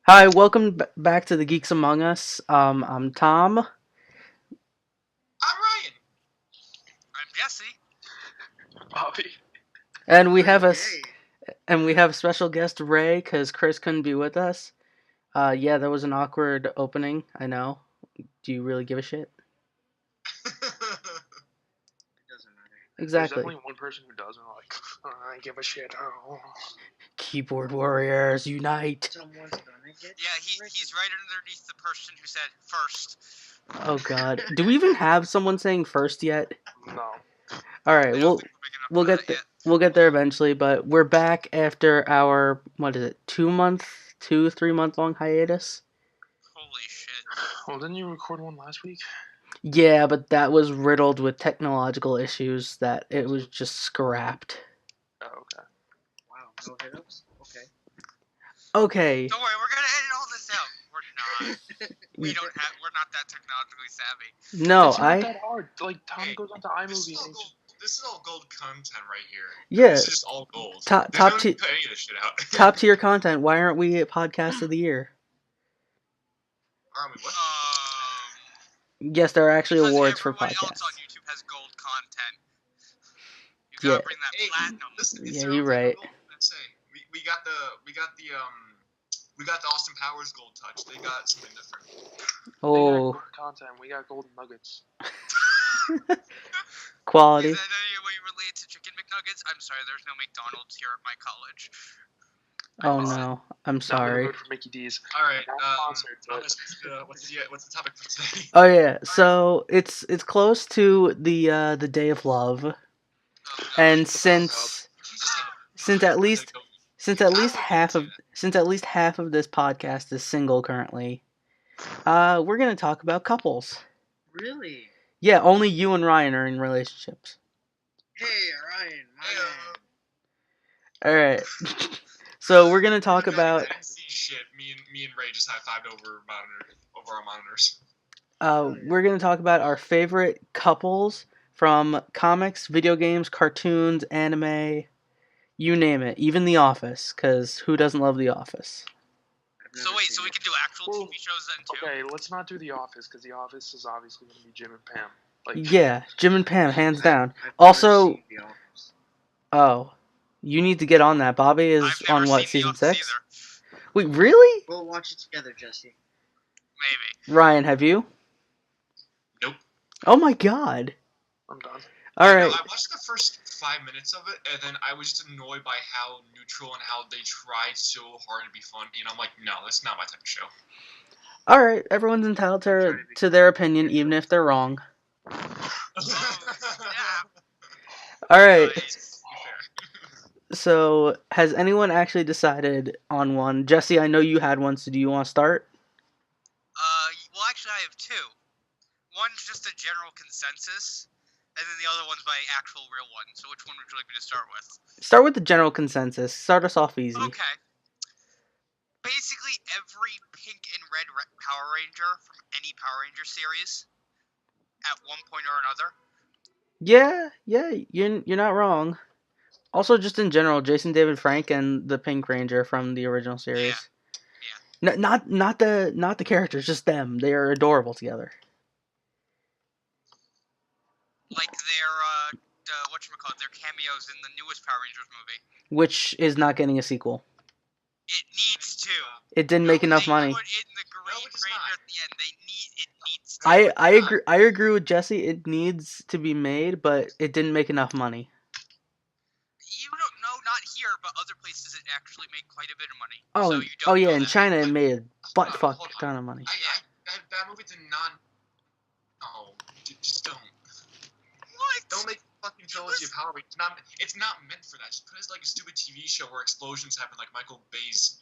Hi, welcome back to the Geeks Among Us. I'm Tom, I'm Ryan. I'm Jesse. Bobby. and we have Okay. we have special guest Ray because Chris couldn't be with us. Yeah, that was an awkward opening. I know. Do you really give a shit? It doesn't matter. There's Exactly. definitely one person who doesn't I give a shit. Oh. Keyboard warriors unite! Someone's gonna get. Yeah, he's right underneath the person who said first. Oh God, do we even have someone saying first yet? No. All right, I don't we'll think we're big enough we'll for get that yet. we'll get there eventually. But we're back after our 3 month long hiatus. Holy shit. Well, didn't you record one last week? Yeah, but that was riddled with technological issues that it was just scrapped. Oh, okay. Wow, no hiccups? Okay. Okay. Don't worry, we're gonna edit all this out. We're not. We're not that technologically savvy. No, It's not that hard. Like, Tom goes onto iMovie and This is all gold content right here. Yeah. This is just all gold. Top They don't top even tier put any of this shit out. top tier content. Why aren't we a podcast of the year? Aren't we what? Yes, there are actually Because awards for everyone else podcasts. on YouTube has gold content. You gotta Yeah. bring that Hey, platinum. listen, Yeah, you're right. Let's say we got the Austin Powers gold touch. They got something different. they got Oh, gold content. We got golden nuggets. quality. Is that any way related to chicken McNuggets? I'm sorry, there's no McDonald's here at my college. Oh no, I'm Now sorry. they're good for Mickey D's. All right. Not sponsored, but- What's the topic for today? Oh yeah, so it's close to the Day of Love, Oh, God. and since at least half of this podcast is single currently, we're gonna talk about couples. Really? Yeah, only you and Ryan are in relationships. Hey, Ryan, my man. All right. So we're gonna talk about. I didn't see shit. Me and Ray just high-fived over our monitors. We're gonna talk about our favorite couples from comics, video games, cartoons, anime, you name it, even The Office, because who doesn't love The Office? So wait, so we can do actual TV shows then too? Okay, let's not do The Office, because The Office is obviously going to be Jim and Pam. Like, Yeah, Jim and Pam, hands down. I've Also- never seen The Office. Oh, you need to get on that. Bobby is I've never on what, seen season The Office 6? either. Wait, really? We'll watch it together, Jesse. Maybe. Ryan, have you? Nope. Oh my God! I'm done. All I right. watched the first 5 minutes of it, and then I was just annoyed by how neutral and how they tried so hard to be funny. And I'm like, no, that's not my type of show. All right, everyone's entitled to their opinion, even if they're wrong. All right. Nice. So, has anyone actually decided on one? Jesse, I know you had one, so do you want to start? Well, actually, I have two. One's just a general consensus, and then the other one's my actual real one. So, which one would you like me to start with? Start with the general consensus. Start us off easy. Okay. Basically, every pink and red Power Ranger from any Power Ranger series, at one point or another. Yeah, you're not wrong. Also, just in general, Jason David Frank and the Pink Ranger from the original series. Yeah. Not the characters, just them. They are adorable together. Like their their cameos in the newest Power Rangers movie. Which is not getting a sequel. It needs to. It didn't make enough money. Put in the Green No, it's Ranger not. at the end. It needs to. I agree with Jesse. It needs to be made, but it didn't make enough money. You don't know, not here, but other places it actually made quite a bit of money. Oh, so you don't yeah, know in that. China it made a butt fuck Hold on. ton of money. That movie did not. No, just don't. What? Don't make fucking trilogy of Power Rangers. It's not meant for that. Just put it as like a stupid TV show where explosions happen, like Michael Bay's.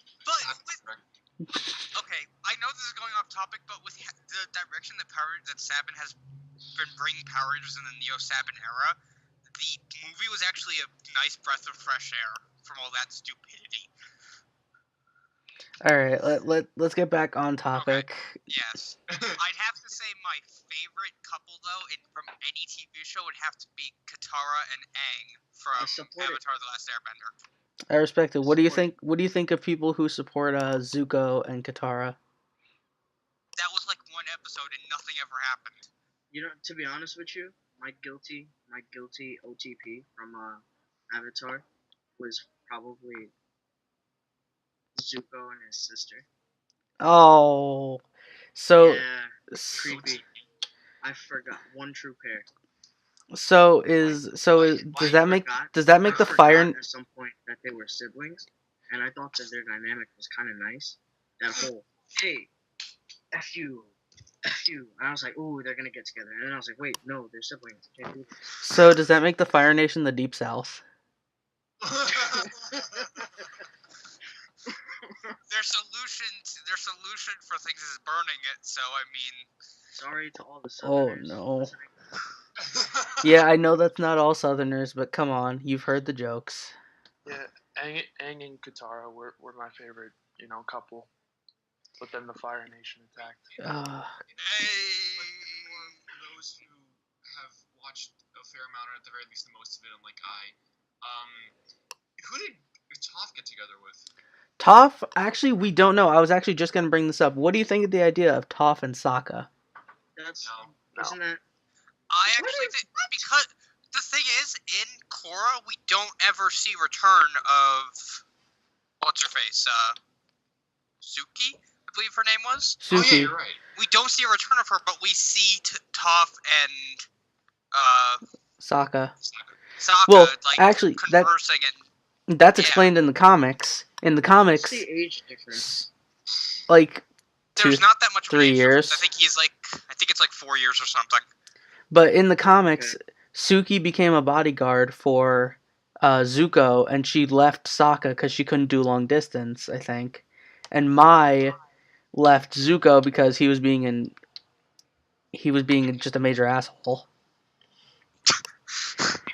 Okay, I know this is going off topic, but with the direction that Saban has been bringing Power Rangers in the Neo Saban era, the movie was actually a nice breath of fresh air from all that stupidity. All right, let's get back on topic. Yes. I'd have to say my favorite couple, though, from any TV show would have to be Katara and Aang from I support it. Avatar: The Last Airbender. I respect it. What do you think? What do you think of people who support Zuko and Katara? That was like one episode and nothing ever happened. You know, to be honest with you, my guilty OTP from Avatar was probably Zuko and his sister. Oh, so Yeah, s- creepy. I forgot one true pair. does that make I the forgot fire? at some point that they were siblings, and I thought that their dynamic was kind of nice. That whole hey, f you, f you. And I was like, ooh, they're gonna get together. And then I was like, wait, no, they're siblings. I can't do this. So does that make the Fire Nation the Deep South? Their solution for things is burning it. So I mean, Sorry to all the Oh Southerners. no. listening. Yeah, I know that's not all Southerners, but come on, you've heard the jokes. Yeah, Aang and Katara were my favorite, couple. But then the Fire Nation attacked. For those who have watched a fair amount, or at the very least the most of it, unlike who did Toph get together with? Toph, actually, we don't know. I was actually just going to bring this up. What do you think of the idea of Toph and Sokka? That's No. isn't that I actually think because the thing is, in Korra, we don't ever see return of what's her face, Suki, I believe her name was. Suki. Oh yeah, you're right. We don't see a return of her, but we see Toph and Sokka. Sokka Well, like actually, conversing that's Yeah. explained in the comics. In the comics, what's the age difference? like there's not that much 3 age years. difference. I think it's like 4 years or something. But in the comics, Suki became a bodyguard for Zuko, and she left Sokka because she couldn't do long distance, I think. And Mai left Zuko because he was being just a major asshole.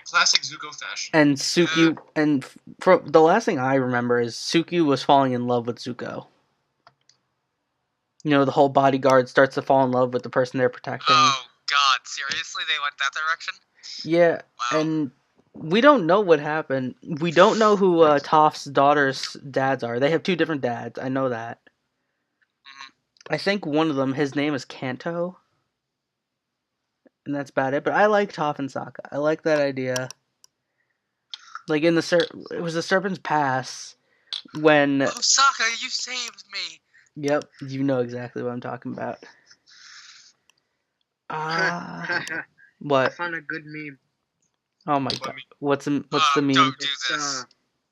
Classic Zuko fashion. And Suki, and from the last thing I remember is Suki was falling in love with Zuko. You know, the whole bodyguard starts to fall in love with the person they're protecting. Oh God, seriously, they went that direction? Yeah, Wow. and we don't know what happened. We don't know who Toph's daughter's dads are. They have 2 different dads. I know that. I think one of them, his name is Kanto. And that's about it. But I like Toph and Sokka. I like that idea. Like in it was the Serpent's Pass when. Oh, Sokka, you saved me. Yep, you know exactly what I'm talking about. I What? found a good meme. Oh my god. What's the meme? Don't do It's this.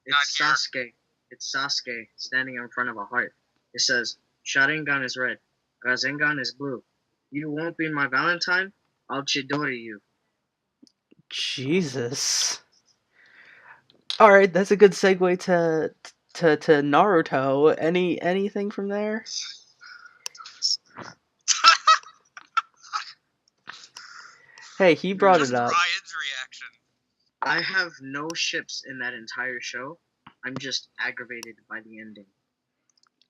it's Not Sasuke. It's Sasuke standing in front of a heart. It says, Sharingan is red, Rasengan is blue. You won't be my Valentine? I'll Chidori you. Jesus. All right, that's a good segue to Naruto. Anything from there? Hey, he brought Just it up. Ryan's reaction. I have no ships in that entire show. I'm just aggravated by the ending.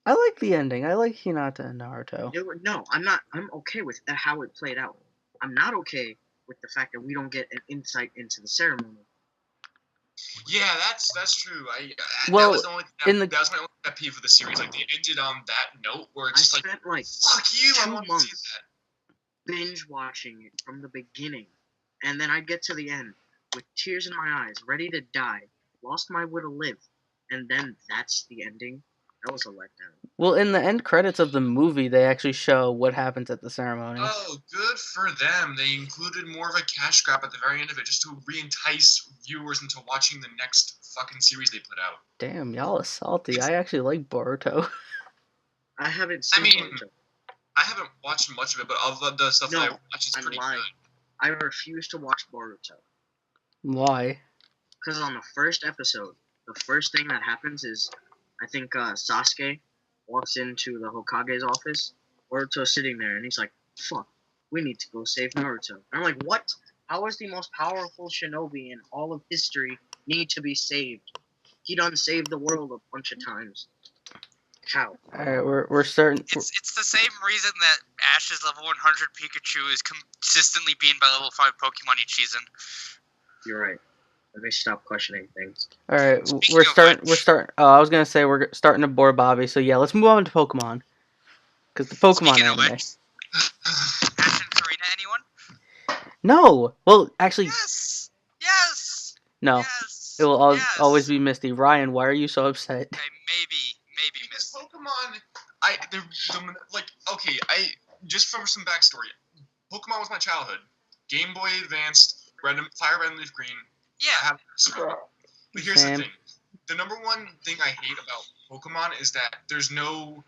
I like the ending. I like Hinata and Naruto. No, I'm not. I'm okay with how it played out. I'm not okay with the fact that we don't get an insight into the ceremony. Yeah, that's true. Well, that was the only that was my only pet peeve of the series. Like they ended on that note where it's I just spent fuck you, I 2 want to see months that. binge watching it from the beginning, and then I get to the end with tears in my eyes, ready to die, lost my will to live, and then that's the ending. That was a letdown. Well, in the end credits of the movie, they actually show what happens at the ceremony. Oh, good for them. They included more of a cash grab at the very end of it just to re-entice viewers into watching the next fucking series they put out. Damn, y'all are salty. I actually like Boruto. I haven't seen Boruto. I haven't watched much of it, but all of the stuff that I watch is pretty good. I refuse to watch Boruto. Why? Because on the first episode, the first thing that happens is, I think Sasuke walks into the Hokage's office. Boruto's sitting there, and he's like, fuck, we need to go save Naruto. And I'm like, what? How is the most powerful shinobi in all of history need to be saved? He done saved the world a bunch of times. How? Alright, we're starting. It's the same reason that Ash's level 100 Pikachu is consistently beaten by level 5 Pokemon each season. You're right. Let me stop questioning things. All right, Speaking we're of starting. We're which- starting. I was gonna say we're starting to bore Bobby. So yeah, let's move on to Pokemon, because the Pokemon Speaking of anime. which, Ash and Serena, anyone? No, well, actually, Yes! Yes! no. Yes! It will yes! always be Misty. Ryan, why are you so upset? Okay, maybe Because Misty. Pokemon, I just for some backstory, Pokemon was my childhood. Game Boy Advanced, Fire Red and Leaf Green. I Yeah, have but here's Same. the thing: the number one thing I hate about Pokemon is that there's no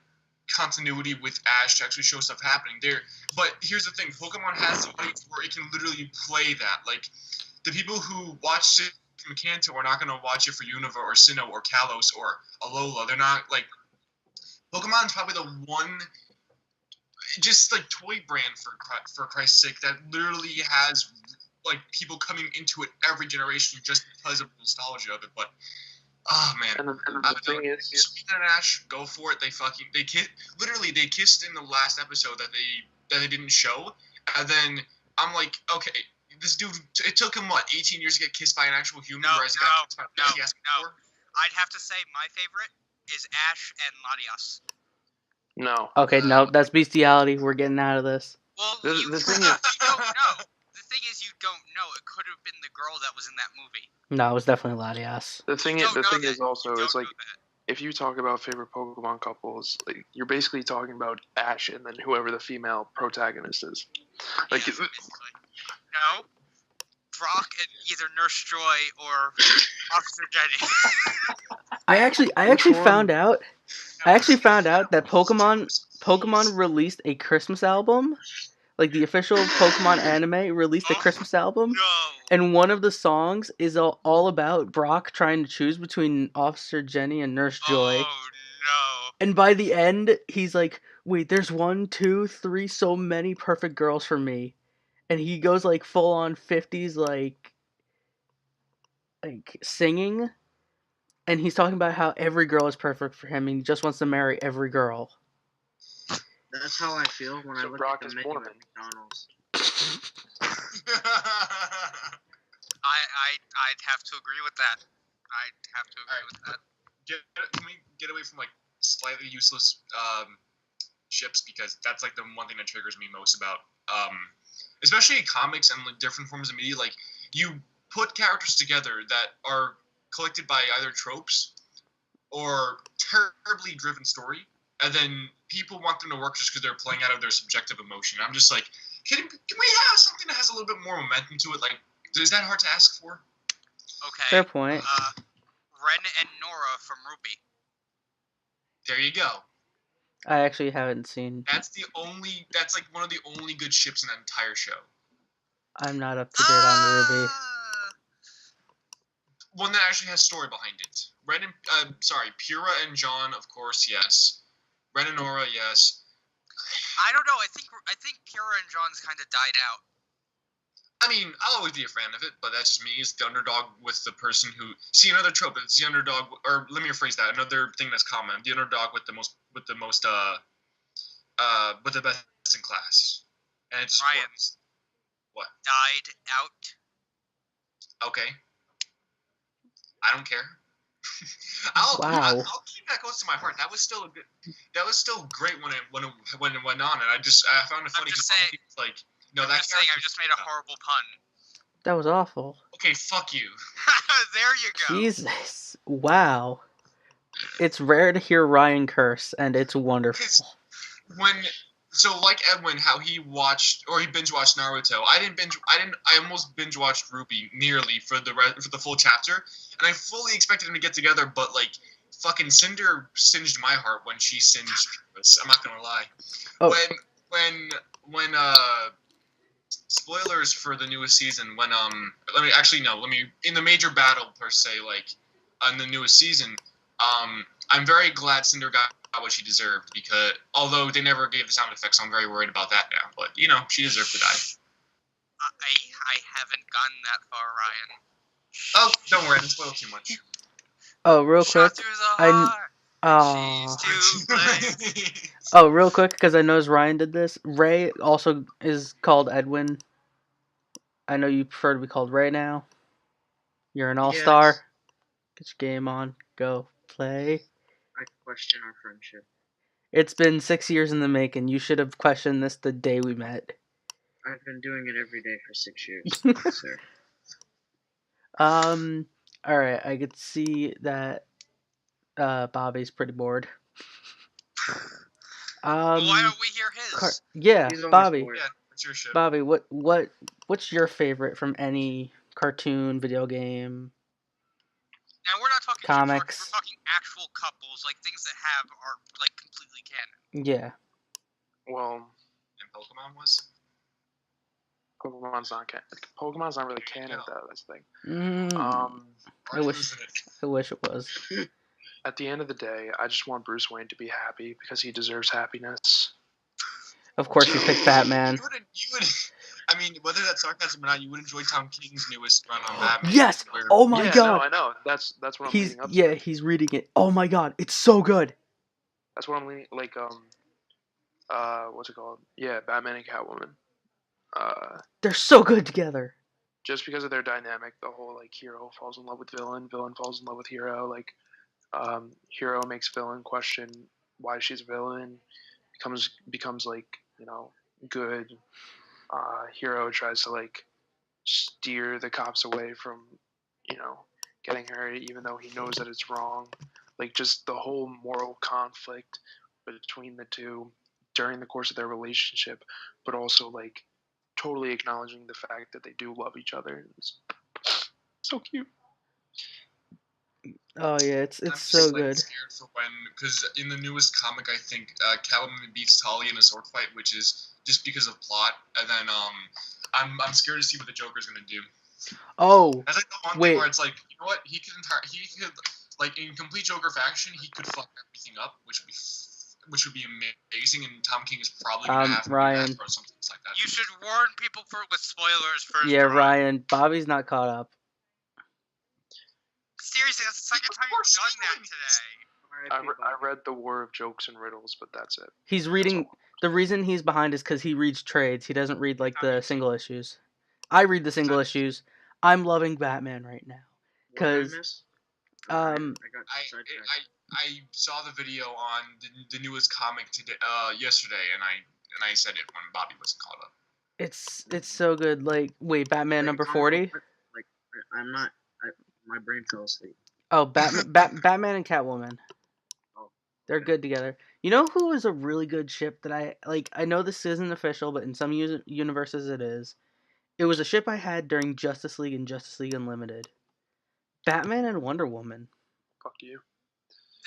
continuity with Ash to actually show stuff happening there. But here's the thing: Pokemon has a place where it can literally play that. Like the people who watched it from Kanto are not going to watch it for Unova or Sinnoh or Kalos or Alola. They're not like Pokemon's probably the one just like toy brand for Christ's sake that literally has like people coming into it every generation just because of the nostalgia of it. But oh man, And the thing is, Serena and Ash, go for it. They kissed in the last episode that they didn't show, and then I'm like, okay, this dude, it took him what 18 years to get kissed by an actual human, whereas he got kissed by a PS4? I'd have to say my favorite is Ash and Latias. no. Okay, no, that's bestiality. We're getting out of this. Well, The you thing don't is- know. The thing is, you don't know. It could have been the girl that was in that movie. No, it was definitely Latias. The thing You is, don't know that. is also, You it's don't like know that. if you talk about favorite Pokemon couples, like you're basically talking about Ash and then whoever the female protagonist is. Like, Yes, basically. No. Brock and either Nurse Joy or Officer Jenny. I actually Which one? found out. I actually found out that Pokemon released a Christmas album. Like the official Pokemon anime released a Oh, Christmas album. No. And one of the songs is all about Brock trying to choose between Officer Jenny and Nurse Joy. Oh no. And by the end, he's like, wait, there's 1, 2, 3, so many perfect girls for me. And he goes like full on 50s like singing. And he's talking about how every girl is perfect for him and he just wants to marry every girl. That's how I feel when I So look Brock at is the menu Mormon. at McDonald's. I'd have to agree with that. I'd have to agree with that. Can we get away from like slightly useless ships, because that's like the one thing that triggers me most about especially comics and like different forms of media. Like you put characters together that are collected by either tropes or terribly driven story, and then people want them to work just because they're playing out of their subjective emotion. I'm just like, can we have something that has a little bit more momentum to it? Like, is that hard to ask for? Okay. Fair point. Ren and Nora from Ruby. There you go. I actually haven't seen. That's like one of the only good ships in that entire show. I'm not up to date on Ruby. One that actually has story behind it. Pyrrha and John, of course, yes. Ren and Nora, yes. I don't know. I think Kira and John's kind of died out. I mean, I'll always be a fan of it, but that's just me. It's the underdog with the person who another trope. It's the underdog, or let me rephrase that. Another thing that's common: the underdog with the best in class. And it's Ryan. What? Died out. Okay. I don't care. I'll keep that close to my heart. That was still great when it went on, and I found it funny because it's like, no, I'm just saying, I just made a horrible pun. That was awful. Okay, fuck you. There you go. Jesus. Wow. It's rare to hear Ryan curse, and it's wonderful. Like Edwin, how he binge watched Naruto. I almost binge watched Ruby nearly for the full chapter, and I fully expected them to get together, but like fucking Cinder singed my heart when she singed Travis. I'm not gonna lie. Oh. When spoilers for the newest season, when in the major battle per se, like on the newest season, I'm very glad Cinder got what she deserved, because although they never gave the sound effects, I'm very worried about that now. But she deserved to die. I haven't gotten that far, Ryan. Oh, don't worry, I didn't spoil too much. Oh, real quick. Shot through the heart. She's too late. Oh, real quick, because I noticed Ryan did this. Ray also is called Edwin. I know you prefer to be called Ray now. You're an Yes. all-star. Get your game on. Go play. I question our friendship. It's been 6 years in the making. You should have questioned this the day we met. I've been doing it every day for 6 years, sir. All right. I could see that Bobby's pretty bored. Well, why don't we hear his? Yeah, He's always Bobby. bored. Yeah, that's your shit. Bobby, what's your favorite from any cartoon, video game? Now we're not talking Comics. We're talking actual couples, like things that are like completely canon. Yeah. Well, And Pokemon was. Pokemon's not really canon though. That's the thing. I Already wish- losing it. I wish it was. At the end of the day, I just want Bruce Wayne to be happy because he deserves happiness. Of course, you picked Batman. You would. I mean, whether that's sarcasm or not, you would enjoy Tom King's newest run on Batman. Yes. where- Oh my yeah, god. no, I know. That's what I'm He's leading up to. he's reading it. Oh my god, it's so good. That's what I'm leading. Like what's it called? Yeah, Batman and Catwoman. They're so good together. Just because of their dynamic, the whole like hero falls in love with villain falls in love with hero. Like, hero makes villain question why she's a villain, becomes like, good. Hero tries to like steer the cops away from, getting her, even though he knows that it's wrong. Like, just the whole moral conflict between the two during the course of their relationship, but also like totally acknowledging the fact that they do love each other. It's so cute. Oh yeah, it's I'm just, so like, good. scared for when, because in the newest comic, I think Catwoman beats Talia in a sword fight, which is just because of plot. And then I'm scared to see what the Joker's gonna do. Oh, That's like the one wait. thing where it's like, you know what? He could like in complete Joker faction, he could fuck everything up, which would be amazing. And Tom King is probably gonna have to Ryan. do that or something like that. You should warn people with spoilers first. Yeah, Ryan. Ryan. Bobby's not caught up. Seriously, that's the second time you've done that today. I read the War of Jokes and Riddles, but that's it. He's reading. The reason he's behind is because he reads trades. He doesn't read like the single issues. I read the single issues. I'm loving Batman right now. What did I 'Cause, miss? um, I got sidetracked. I saw the video on the newest comic today, yesterday, and I said it when Bobby wasn't caught up. It's so good. Like, wait, Batman number 40? Like, I'm not. My brain fell asleep. Oh, Batman and Catwoman. Oh, They're good together. You know who is a really good ship that I like? I know this isn't official, but in some universes it is. It was a ship I had during Justice League and Justice League Unlimited. Batman and Wonder Woman. Fuck you.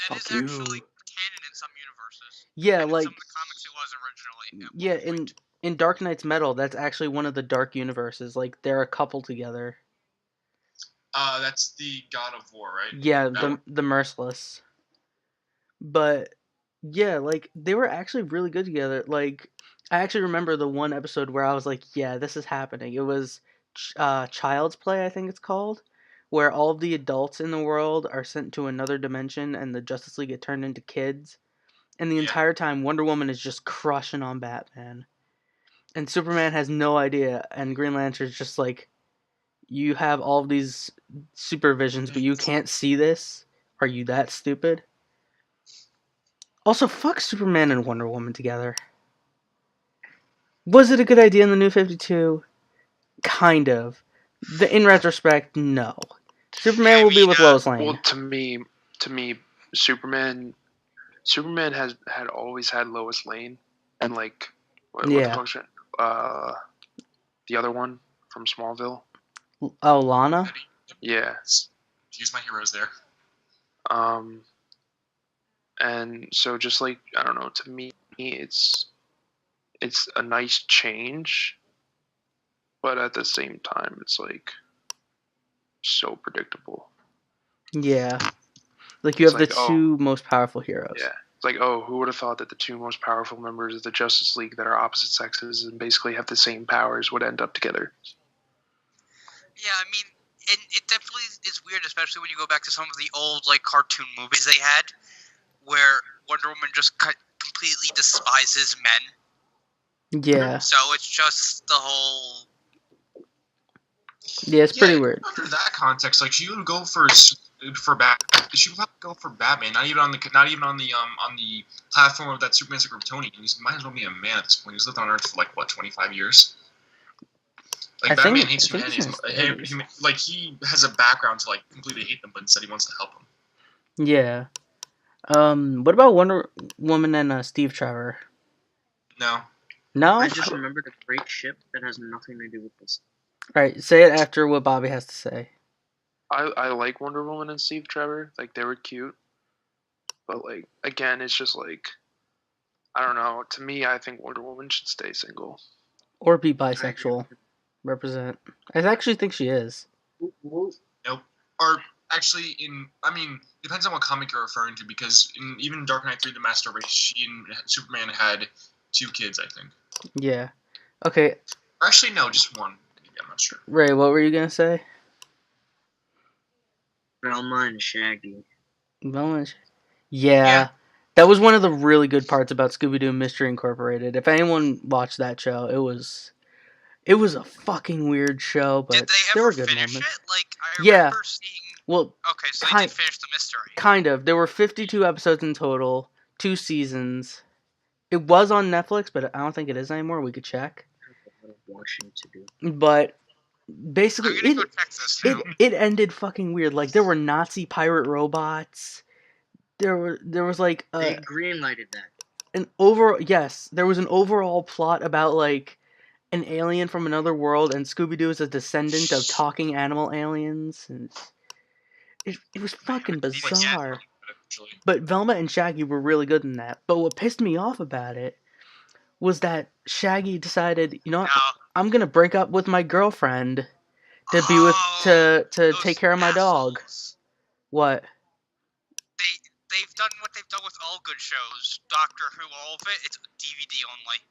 That is Fuck you. actually canon in some universes. Yeah, And like in some of the comics it was originally. at yeah, one point. in Dark Knight's Metal, that's actually one of the dark universes. Like they're a couple together. That's the God of War, right? Yeah, No. the Merciless. But yeah, like they were actually really good together. Like I actually remember the one episode where I was like, yeah, this is happening. It was Child's Play, I think it's called, where all of the adults in the world are sent to another dimension and the Justice League get turned into kids. And the Yeah. entire time Wonder Woman is just crushing on Batman. And Superman has no idea, and Green Lantern's just like, you have all of these supervisions, but you can't see this? Are you that stupid? Also, fuck Superman and Wonder Woman together. Was it a good idea in the New 52? Kind of. In retrospect, no. Superman Yeah, will be with Lois Lane. Well, to me, Superman had always had Lois Lane, and like, what the Yeah. fuck's it? The other one from Smallville. Oh, Lana? Yeah. Use my heroes there. And so just like, I don't know, to me it's a nice change, but at the same time it's like so predictable. Yeah. Like you have It's the like, two most powerful heroes. Yeah. It's like, oh, who would have thought that the two most powerful members of the Justice League that are opposite sexes and basically have the same powers would end up together? Yeah, I mean, and it definitely is weird, especially when you go back to some of the old like cartoon movies they had, where Wonder Woman just completely despises men. Yeah. So it's just the whole Yeah, it's pretty weird. Under that context, like she would go for she would have to go for Batman. Not even on the platform of that Superman's a Kryptonian. He might as well be a man at this point. He's lived on Earth for like what 25 years. Like Batman hates humanity. Like he has a background to like completely hate them, but instead he wants to help them. Yeah. What about Wonder Woman and Steve Trevor? No. No? I just remembered a great ship that has nothing to do with this. Alright, say it after what Bobby has to say. I like Wonder Woman and Steve Trevor. Like, they were cute. But, like, again, it's just like, I don't know. To me, I think Wonder Woman should stay single. Or be bisexual. Represent. I actually think she is. Nope. Or actually, depends on what comic you're referring to, because in even Dark Knight 3: The Master Race, she and Superman had 2 kids, I think. Yeah. Okay. Actually, no, just 1. I'm not sure. Ray, what were you gonna say? Velma and Shaggy. Yeah. That was one of the really good parts about Scooby-Doo Mystery Incorporated. If anyone watched that show, it was a fucking weird show, but did they there ever were good finish moments. it? Like, I remember seeing... Well, okay, so they did finish the mystery. Kind of. There were 52 episodes in total, 2 seasons. It was on Netflix, but I don't think it is anymore. We could check. But basically, it ended fucking weird. Like, there were Nazi pirate robots. There was like they greenlighted that. There was an overall plot about like an alien from another world, and Scooby-Doo is a descendant of talking animal aliens, and it was fucking bizarre. But Velma and Shaggy were really good in that. But what pissed me off about it was that Shaggy decided, you know what, I'm gonna break up with my girlfriend to be with to take care of my dog. What? They've done what they've done with all good shows. Doctor Who, all of it, it's DVD only.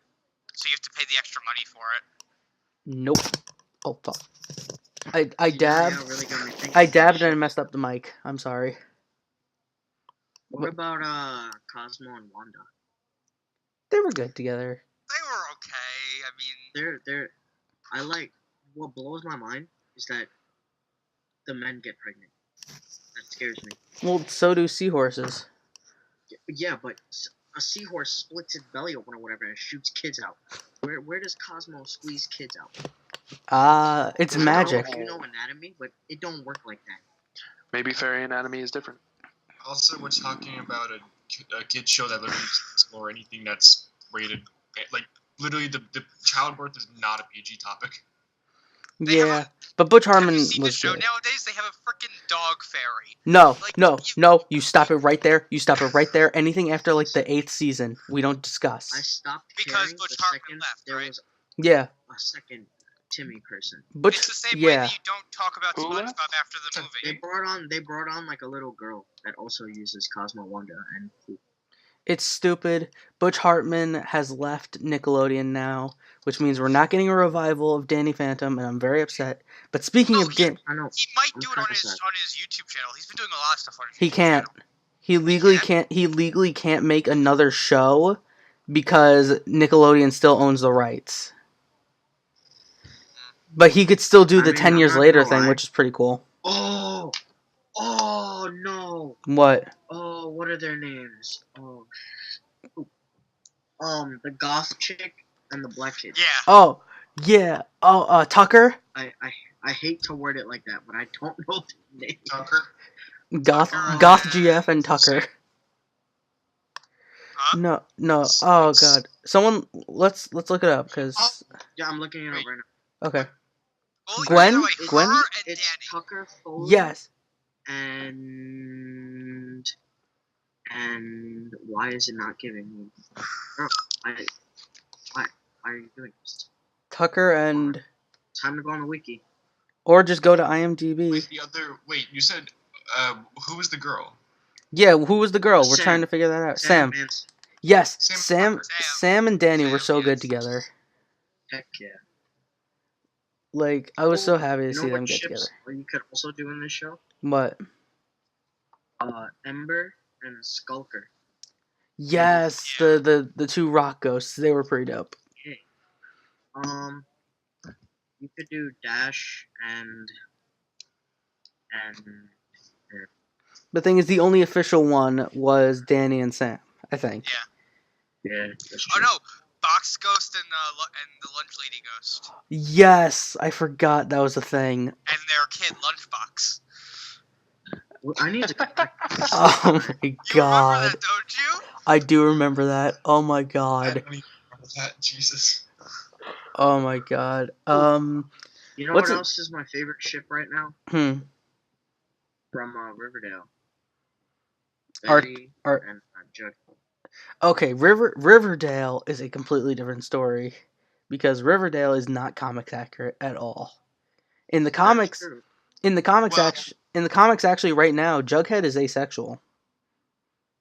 So you have to pay the extra money for it. Nope. Oh fuck. I dabbed. I dabbed and I messed up the mic. I'm sorry. What about Cosmo and Wanda? They were good together. They were okay. I mean, they're. I like. What blows my mind is that the men get pregnant. That scares me. Well, so do seahorses. Yeah, but a seahorse splits its belly open or whatever and shoots kids out. Where does Cosmo squeeze kids out? It's magic. You know anatomy, but it don't work like that. Maybe fairy anatomy is different. Also, we're talking about a kid show that literally explore anything that's rated. Like, literally, the childbirth is not a PG topic. Yeah, but Butch Hartman was the show good. Nowadays, they have a freaking dog fairy. No, no, you stop it right there. You stop it right there. Anything after, like, the 8th season, we don't discuss. I stopped because Butch Hartman left, there right? was a second Timmy person. It's the same way that you don't talk about SpongeBob after the movie. They brought on like a little girl that also uses Cosmo Wanda and Pooh. It's stupid. Butch Hartman has left Nickelodeon now, which means we're not getting a revival of Danny Phantom, and I'm very upset. But speaking of he might do it on his YouTube channel. He's been doing a lot of stuff on his YouTube channel. He legally can't. He legally can't make another show because Nickelodeon still owns the rights. But he could still do the 10 years later thing, which is pretty cool. Oh no! What? Oh, what are their names? The goth chick and the black chick. Yeah. Oh, yeah. Oh, Tucker. I hate to word it like that, but I don't know the name. Tucker. Goth GF and Tucker. Huh? No. Oh god. Someone, let's look it up because. Yeah, I'm looking it up right now. Okay. Well, Gwen? It's Tucker Foley. Yes. And why is it not giving me? Why are you doing this? Tucker and. Time to go on the wiki. Or just go to IMDb. Wait, you said who was the girl? Yeah, who was the girl? We're Sam. trying to figure that out. Sam. Yes, Sam and Danny were so good together. Heck yeah. Like, I was so happy to see them get together. Or you could also do in this show? What? Ember and Skulker. Yes, the 2 rock ghosts. They were pretty dope. Okay. You could do Dash and The thing is, the only official one was Danny and Sam, I think. Yeah. yeah. That's Oh true. no, Box Ghost and the Lunch Lady Ghost Yes, I forgot that was a thing. and their kid Lunchbox. Well, I need to go back. Oh my You remember god. that, don't you? I do remember that. Oh my I god. don't even remember that. Jesus. Oh my god. You know What's what it- else is my favorite ship right now from Riverdale? Art- Betty art- and Jughead. Okay, Riverdale is a completely different story because Riverdale is not comics accurate at all. In the That's comics, true. in the comics, Well- in the comics, actually, right now, Jughead is asexual.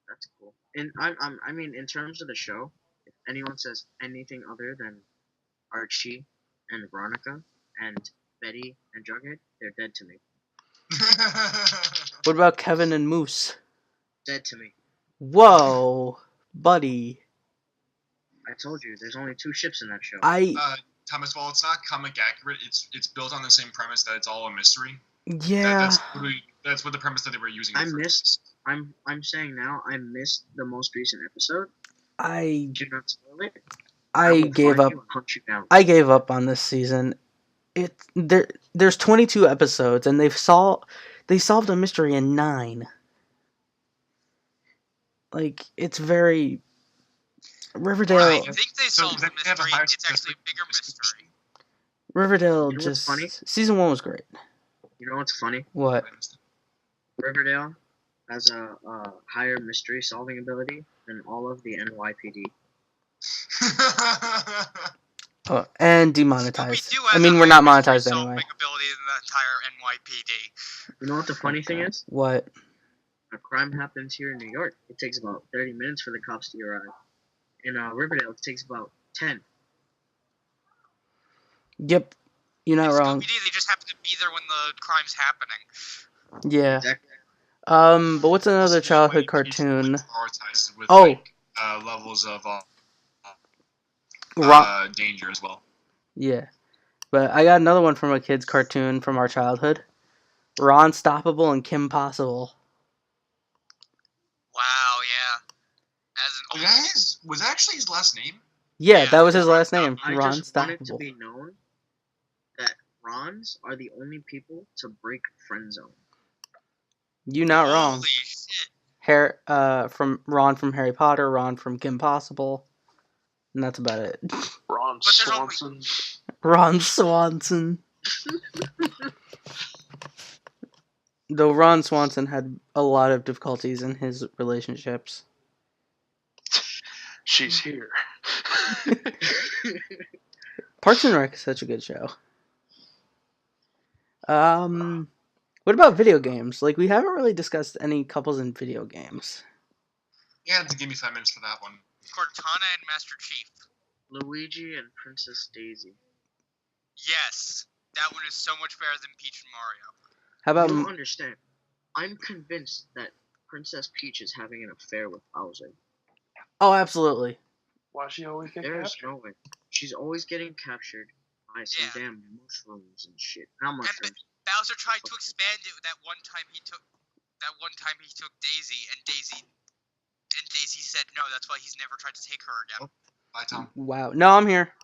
That's cool. And I mean, in terms of the show, if anyone says anything other than Archie and Veronica and Betty and Jughead, they're dead to me. What about Kevin and Moose? Dead to me. Whoa, buddy. I told you, there's only 2 ships in that show. Thomas, while it's not comic accurate, it's built on the same premise that it's all a mystery. Yeah. That's what the premise that they were using. I missed. I'm saying now, I missed the most recent episode. I Do not spoil it. I will gave find up. you and hunt you down. I gave up on this season. There's 22 episodes and they solved a mystery in 9. Like, it's very Riverdale. I think they So solved they the have a mystery. higher It's actually a success bigger rate. mystery. Riverdale You know what's just funny? season 1 was great. You know what's funny? What? Riverdale has a higher mystery solving ability than all of the NYPD. Oh, and demonetized. Scooby-Doo I has mean, a we're not higher mystery monetized solving anyway. ability than the entire NYPD. You know what the funny thing is? What? A crime happens here in New York. It takes about 30 minutes for the cops to arrive. In Riverdale, it takes about 10. Yep. You're not In wrong. Scooby-Doo, they just happen to be there when the crime's happening. Yeah. Exactly. But what's another childhood cartoon? Prioritized with, Oh. levels of danger as well. Yeah. But I got another one from a kid's cartoon from our childhood. Ron Stoppable and Kim Possible. Wow, yeah. Was that actually his last name? Yeah, Yeah. that was his last name. I Ron just want it to Stoppable. be known that Rons are the only people to break friend zone. You not wrong. Holy shit. From Ron from Harry Potter, Ron from Kim Possible, and that's about it. Ron But there's only- Swanson. Ron Swanson. Though Ron Swanson had a lot of difficulties in his relationships. She's here. Parks and Rec is such a good show. What about video games? Like, we haven't really discussed any couples in video games. You had to give me 5 minutes for that one. Cortana and Master Chief. Luigi and Princess Daisy. Yes. That one is so much better than Peach and Mario. How You about don't understand. I'm convinced that Princess Peach is having an affair with Bowser. Oh, absolutely. Why she always get There's captured? no way. She's always getting captured by some Yeah. damn mushrooms and shit. Not mushrooms. Bowser tried to expand it that one time he took Daisy, and Daisy said no. That's why he's never tried to take her again. Bye, Tom. Wow. No, I'm here.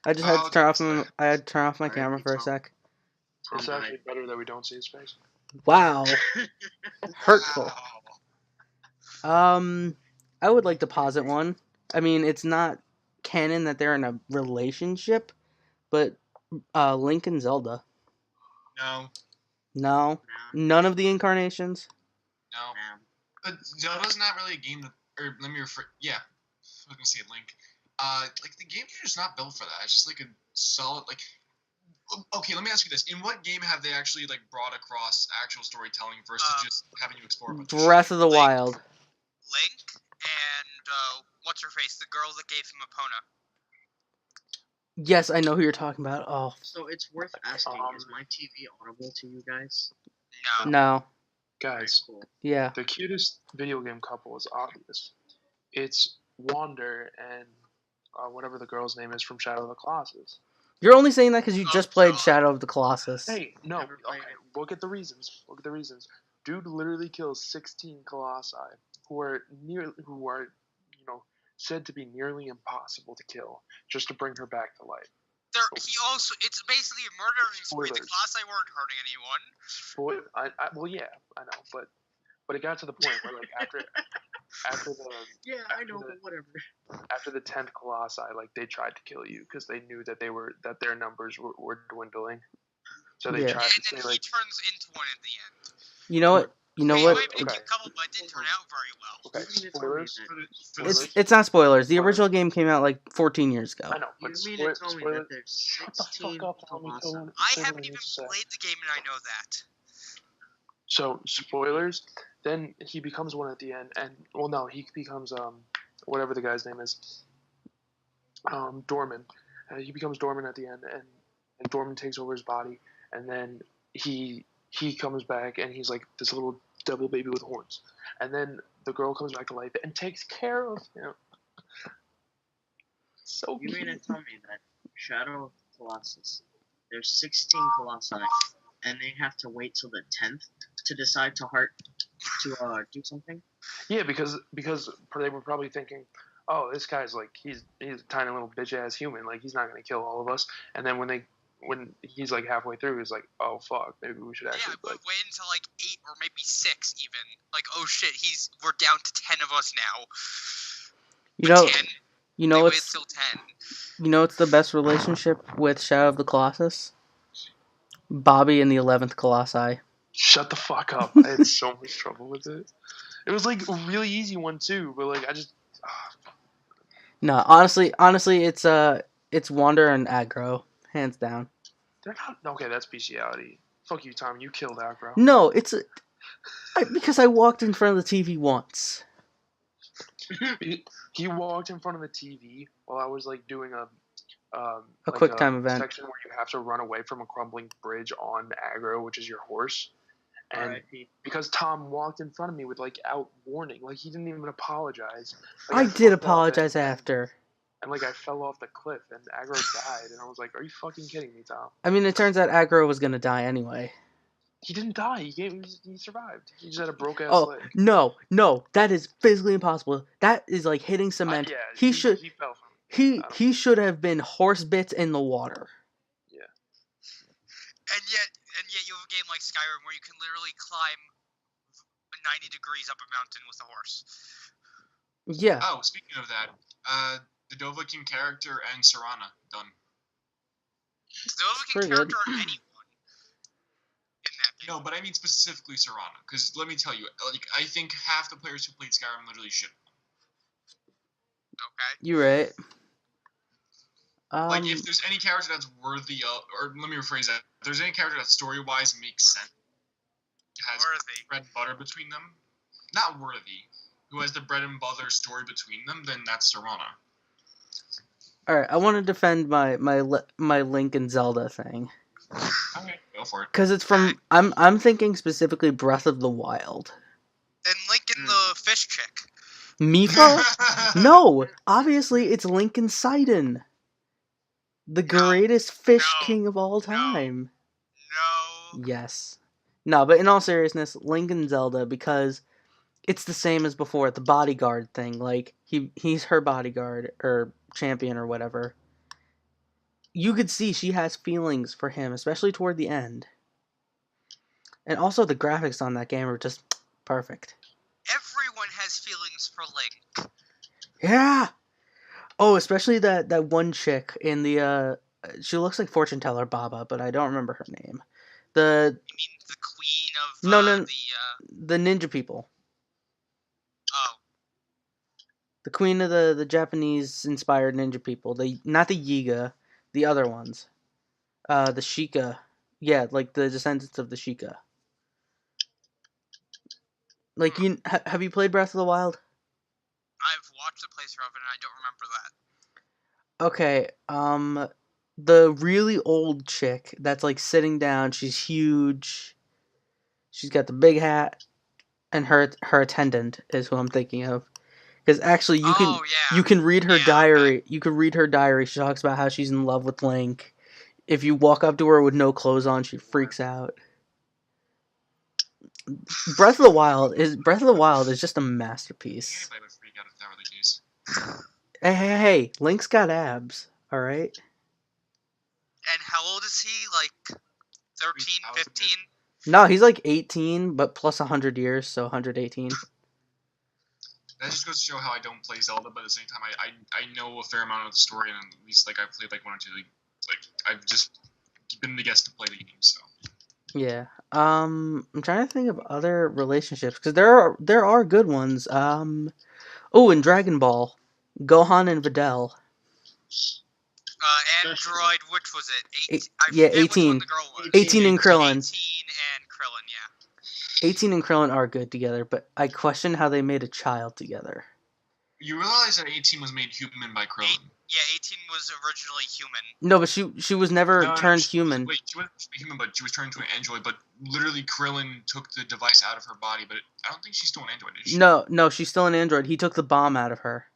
I just had Oh, to turn off okay. I had to turn off my Alright, camera for a Tom. sec. It's Tom actually better that we don't see his face. Wow. Hurtful. Wow. I would like to posit one. I mean, it's not canon that they're in a relationship, but Link and Zelda. No. No, none of the incarnations. No. Nah. But Zelda's not really a game that, or let me refer. Yeah, I was gonna say Link. Like the games are just not built for that. It's just like a solid like. Okay, let me ask you this: in what game have they actually like brought across actual storytelling versus just having you explore a bunch of shit? Breath of the Link. Wild. Link and what's her face, the girl that gave him Epona. Yes, I know who you're talking about. Oh, So it's worth asking, is my TV audible to you guys? No. no. Guys, Cool. Yeah. the cutest video game couple is obvious. It's Wander and whatever the girl's name is from Shadow of the Colossus. You're only saying that because you Oh, just played God. Shadow of the Colossus. Hey, no. Never played Okay, it. look at the reasons. Look at the reasons. Dude literally kills 16 colossi who are said to be nearly impossible to kill just to bring her back to life. It's basically a murdering spree. The Spoilers. Colossi weren't hurting anyone. Well, yeah, I know, but it got to the point where like after the Yeah, I after know, the- but whatever. after the 10th colossi, like they tried to kill you because they knew that their numbers were dwindling. So they Yeah. tried And to then say he like, turns into one at the end. You know what? You know He what? might have been a Okay. cute couple, but it didn't turn out very well. okay, You mean to tell me spoilers. that- For the- It's it's not spoilers. The Spoilers. original game came out like 14 years ago. I know, You but mean to tell me spoilers. that there's Shut the 16 fuck up and let me colossi? go. I say what haven't need even to say. played the game, and I know that. So spoilers. Then he becomes one at the end, and well, no, he becomes whatever the guy's name is, Dorman. He becomes Dorman at the end, and Dorman takes over his body, and then he comes back, and he's like this little devil baby with horns, and then the girl comes back to life and takes care of him. So You mean to cute. tell me that Shadow of the Colossus, there's 16 colossi, and they have to wait till the 10th to decide to do something? Yeah, because they were probably thinking, oh, this guy's like he's a tiny little bitch ass human, like he's not gonna kill all of us. And then when he's like halfway through, he's like, oh fuck, maybe we should Yeah, actually I like. would wait until like 8 or maybe 6 even. Like, oh shit, we're down to 10 of us now. You know, 10? you They know waited what's till 10. you know what's the best relationship with Shadow of the Colossus? Bobby and the 11th Colossi. Shut the fuck up! I had so much trouble with it. It was like a really easy one too, but like I just. No, honestly, it's Wander and Aggro, hands down. They're not okay. That's bestiality. Fuck you, Tom. You killed Acro. No, because I walked in front of the TV once. He walked in front of the TV while I was like doing a quick time event. section where you have to run away from a crumbling bridge on Aggro, which is your horse. And R.I.P. because Tom walked in front of me without warning, like he didn't even apologize. I Like, did fucked up apologize and after. like I fell off the cliff and Aggro died, and I was like, "Are you fucking kidding me, Tom?" I mean, it turns out Aggro was gonna die anyway. He didn't die. He survived. He just had a broke ass Oh leg. no, that is physically impossible. That is like hitting cement. Yeah, he fell from. he should have been horse bits in the water. And yet you have a game like Skyrim where you can literally climb 90 degrees up a mountain with a horse. Yeah. Oh, speaking of that, the Dovahkiin character and Serana done. The Dovahkiin Pretty character good. or anyone in that game. No, but I mean specifically Serana, because let me tell you, like I think half the players who played Skyrim literally shit. Okay. You're right. Like if there's any character that's worthy of, or let me rephrase that, if there's any character that story-wise makes sense, has Worthy. bread and butter between them, not worthy, who has the bread and butter story between them, then that's Serana. All right, I want to defend my Link and Zelda thing. Okay, go for it. Because it's from I'm thinking specifically Breath of the Wild. Then Link and the fish chick. Mipha? No, obviously it's Link and Sidon, the greatest fish king of all time. No. Yes. No, but in all seriousness, Link and Zelda, because it's the same as before, the bodyguard thing. Like he's her bodyguard or champion or whatever. You could see she has feelings for him, especially toward the end. And also the graphics on that game are just perfect. Everyone has feelings for Link. Yeah. Oh, especially that one chick in the she looks like fortune teller Baba, but I don't remember her name. The You mean the queen of No, the the ninja people. oh. The queen of the Japanese inspired ninja people. Not the Yiga, the other ones. The Sheikah. Yeah, like the descendants of the Sheikah. Like have you played Breath of the Wild? I've watched the playthrough of it and I don't remember that. Okay, the really old chick that's like sitting down, she's huge. She's got the big hat, and her attendant is who I'm thinking of. Because actually, you can read her diary. Okay. You can read her diary. She talks about how she's in love with Link, If you walk up to her with no clothes on, she freaks out. Breath of the Wild is just a masterpiece. Anybody would freak out if that were the case. Hey, Link's got abs, alright? And how old is he? Like 13, 15? No, he's like 18, but plus 100 years, so 118. That just goes to show how I don't play Zelda, but at the same time, I know a fair amount of the story, and at least like I've played like 1 or 2. Like I've just been the guest to play the game, so. Yeah. I'm trying to think of other relationships because there are good ones. Oh, in Dragon Ball, Gohan and Videl. Android, which was it? Yeah, forget 18. Which one the girl was. 18 and Krillin. 18 and Krillin, yeah. 18 and Krillin are good together, but I question how they made a child together. You realize that 18 was made human by Krillin. Yeah, 18 was originally human. No, but she was never turned human. Wait, she wasn't human, but she was turned into an android. But literally, Krillin took the device out of her body. But I don't think she's still an android, is she? No, she's still an android. He took the bomb out of her.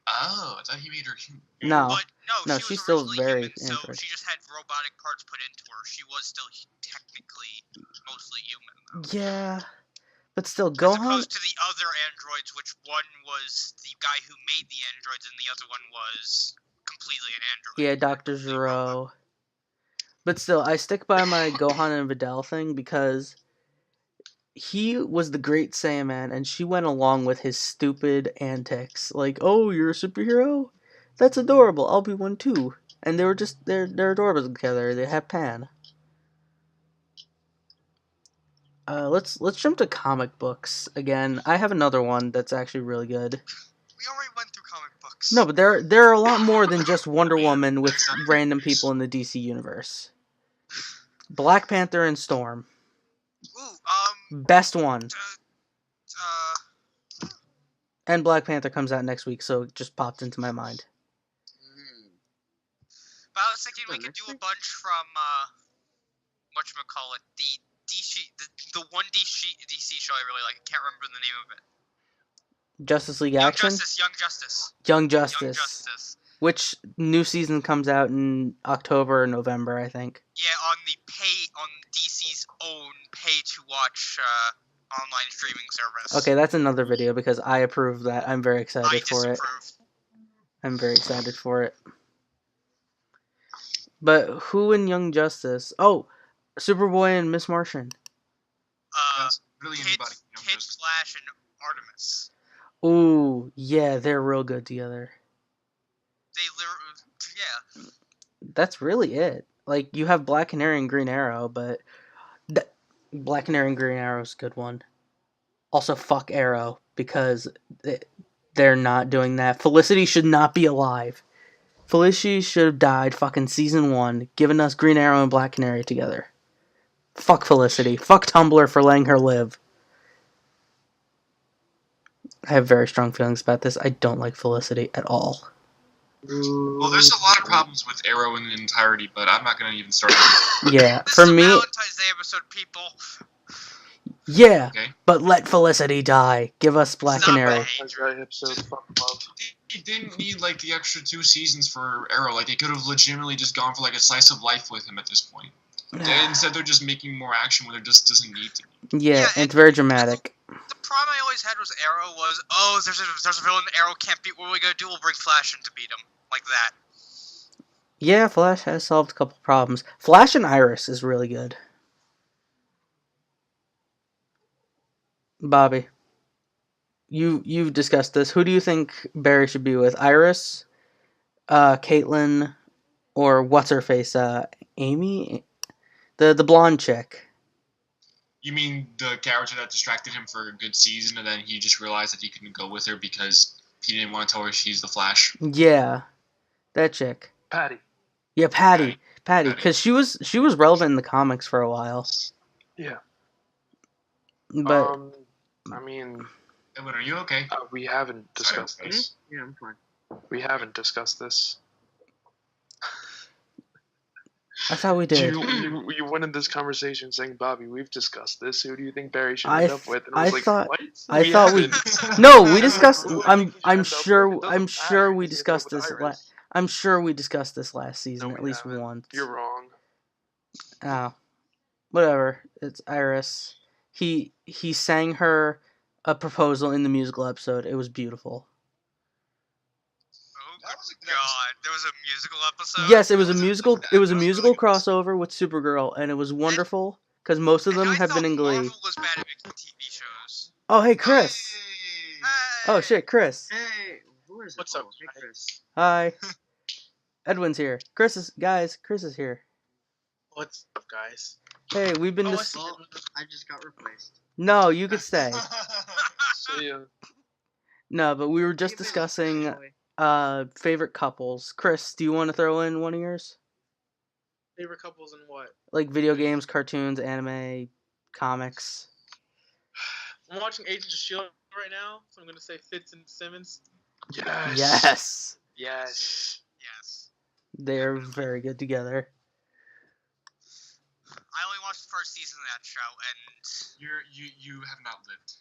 Oh, I thought he made her human. No. But no, she's was still originally very human, so android. she just had robotic parts put into her. She was still technically mostly human, though. Yeah, but still, As Gohan. opposed to the other androids, which one was the guy who made the androids, and the other one was completely an android. Yeah, Dr. Zero. But still, I stick by my Gohan and Videl thing because he was the great Saiyaman, and she went along with his stupid antics. Like, oh, you're a superhero? That's adorable. I'll be one too. And they're adorable together. They have Pan. Let's jump to comic books again. I have another one that's actually really good. We already went through comic books. No, but there are a lot more than just Wonder Woman with random people in the DC universe. Black Panther and Storm. Ooh, Best one. And Black Panther comes out next week, so it just popped into my mind. But I was thinking we could do a bunch from, whatchamacallit, the one DC show I really like. I can't remember the name of it. Justice League Action? Young Justice. Which new season comes out in October or November, I think. Yeah, on DC's own pay-to-watch, online streaming service. Okay, that's another video because I approve that. I'm very excited for it. I'm very excited for it. But who in Young Justice? Oh, Superboy and Miss Martian. Really Kid Flash and Artemis. Ooh, yeah, they're real good together. Yeah. That's really it. Like, you have Black Canary and Green Arrow, but Black Canary and Green Arrow is a good one. Also, fuck Arrow, because they're not doing that. Felicity should not be alive. Felicity should have died fucking season 1, giving us Green Arrow and Black Canary together. Fuck Felicity. Fuck Tumblr for letting her live. I have very strong feelings about this. I don't like Felicity at all. Well, there's a lot of problems with Arrow in the entirety, but I'm not going to even start. Yeah, this for is a me. Valentine's Day episode, people. Yeah, okay. But let Felicity die. Give us Black Canary. They didn't need like the extra 2 seasons for Arrow. Like they could have legitimately just gone for like a slice of life with him at this point. Instead, they're just making more action when there just doesn't need to be. Yeah, and it's very dramatic. The problem I always had with Arrow was, oh, there's a villain Arrow can't beat. What are we gonna do? We'll bring Flash in to beat him, like that. Yeah, Flash has solved a couple problems. Flash and Iris is really good. Bobby, you've discussed this. Who do you think Barry should be with? Iris, Caitlin, or what's her face? Amy, the blonde chick. You mean the character that distracted him for a good season, and then he just realized that he couldn't go with her because he didn't want to tell her she's the Flash? Yeah, that chick. Patty. Yeah, Patty, because she was relevant in the comics for a while. Yeah. But I mean, Edwin, are you okay? We haven't discussed this. Yeah, I'm fine. We haven't discussed this. I thought we did. You went in this conversation saying, Bobby, we've discussed this. Who do you think Barry should end up with? And I thought we discussed. No, we discussed. I'm sure we discussed this. I'm sure we discussed this last season No, at we least haven't. once. You're wrong. Oh, whatever. It's Iris. He sang her a proposal in the musical episode. It was beautiful. Oh That was a good God, there was a musical episode. Yes, it was a That was a- musical. that It was a was a really musical good crossover with Supergirl, and it was wonderful because most of And them I have been thought in Glee. Marvel was bad at making TV shows. Oh, hey, Chris. Hey! Oh shit, Chris. Hey, who is it? What's up, Hey, guys? Chris. Hi. Edwin's here. Chris is here. What's up, guys? Hey, we've been. Oh, I Dis- see. Oh, I just got replaced. no, you could stay. See ya. No, but we were just Give me a discussing toy. favorite couples. Chris, do you want to throw in one of yours? Favorite couples and what? Like video games, cartoons, anime, comics. I'm watching Agents of Shield right now, so I'm gonna say Fitz and Simmons. Yes. Yes. Yes. Yes. They're very good together. I only watched the first season of that show, and You have not lived.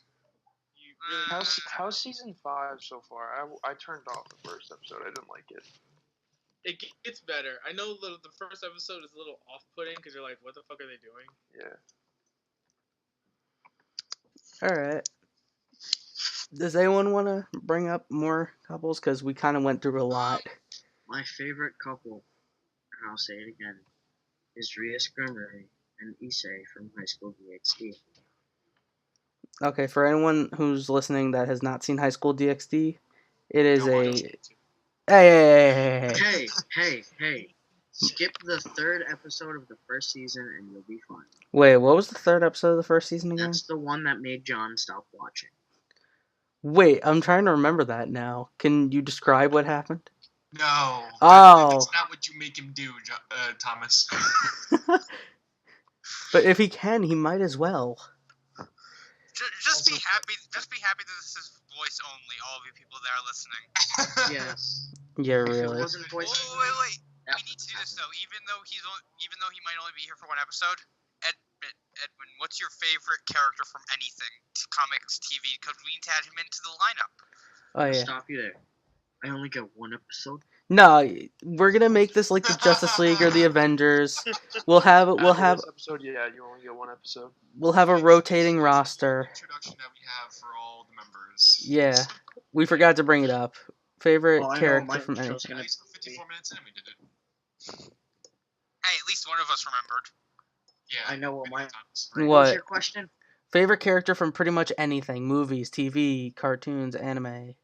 You really How's season 5 so far? I turned off the first episode. I didn't like it. it gets better. I know the first episode is a little off-putting because you're like, what the fuck are they doing? Yeah. All right. Does anyone want to bring up more couples? Because we kind of went through a lot. My favorite couple, and I'll say it again, is Rhea Scrimgeour and Issei from High School DxD. Okay, for anyone who's listening that has not seen High School DxD, it is Go a. watch it. Hey. Hey. Skip the third episode of the first season and you'll be fine. Wait, what was the third episode of the first season again? That's the one that made John stop watching. Wait, I'm trying to remember that now. Can you describe what happened? No. Oh. That's not what you make him do, Thomas. But if he can, he might as well. just be happy. Just be happy that this is voice only. All of you people that are listening. Yes. Yeah, If it really. wasn't voice Wait. that We need to do this though. Even though he might only be here for one episode. Edwin, what's your favorite character from anything, comics, TV? Because we need to add him into the lineup. Oh yeah. Stop you there. I only get one episode. No, we're gonna make this like the Justice League or the Avengers. We'll have After this episode, yeah, you only get one episode. we'll have a rotating roster. Introduction that we have for all the members. Yeah, we forgot to bring it up. Favorite Oh, I know character my from any. intro's gonna At least 54 minutes in, we did it. Hey, at least one of us remembered. Yeah. I know what my- Thomas. What's What? your question? Favorite character from pretty much anything: movies, TV, cartoons, anime.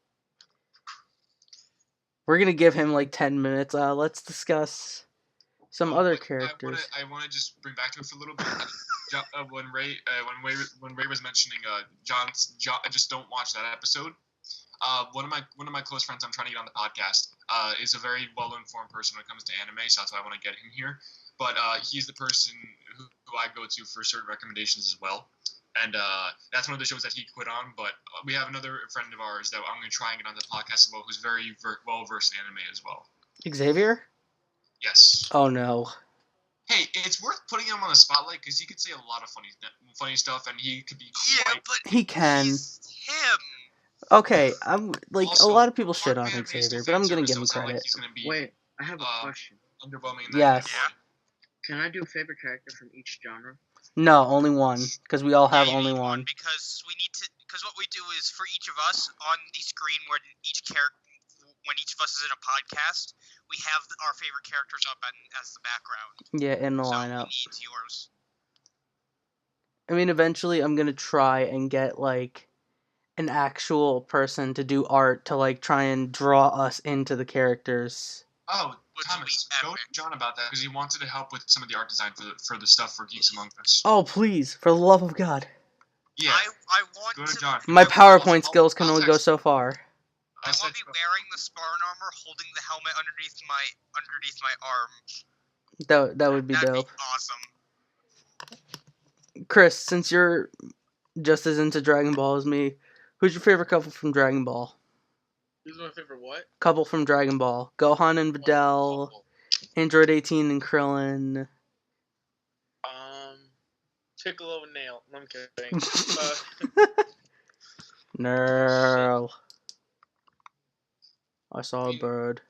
We're gonna give him like 10 minutes. Let's discuss some other characters. I want to just bring back to it for a little bit. When Ray was mentioning John, I just don't watch that episode. One of my close friends I'm trying to get on the podcast is a very well informed person when it comes to anime, so that's why I want to get him here. But he's the person who I go to for certain recommendations as well. And that's one of the shows that he quit on. But we have another friend of ours that I'm going to try and get on the podcast as well, who's very well versed in anime as well. Xavier? Yes. Oh no. Hey, it's worth putting him on the spotlight because he could say a lot of funny stuff, and he could be Yeah, quite. but He can. he's him. Okay, I'm like Also, a lot of people shit Mark on Van Hayes' Xavier, but I'm gonna defense give him service sounds like credit. he's gonna be Wait, I have a question. underwhelming in that Yes. category. Can I do favorite character from each genre? No, only one, because we all have Yeah, you only need one. because we need to. Because what we do is for each of us on the screen, when each of us is in a podcast, we have our favorite characters up as the background. Yeah, in the So lineup. we need yours. I mean, eventually I'm gonna try and get like an actual person to do art to like try and draw us into the characters. Oh, Which Thomas, will be go to epic. John about that because he wanted to help with some of the art design for the stuff for Geeks Among Us. Oh, please, for the love of God. Yeah, I want go to to. John. My I'll- PowerPoint I'll- skills can I'll only go text- so far. I I'll want text- to be wearing the Spartan armor, holding the helmet underneath my arm. That would be That'd dope. be awesome. Chris, since you're just as into Dragon Ball as me, who's your favorite couple from Dragon Ball? Who's my favorite what? Couple from Dragon Ball. Gohan and Videl, Couple. Android 18 and Krillin. Piccolo and Nail. No, I'm kidding. No. I saw a bird.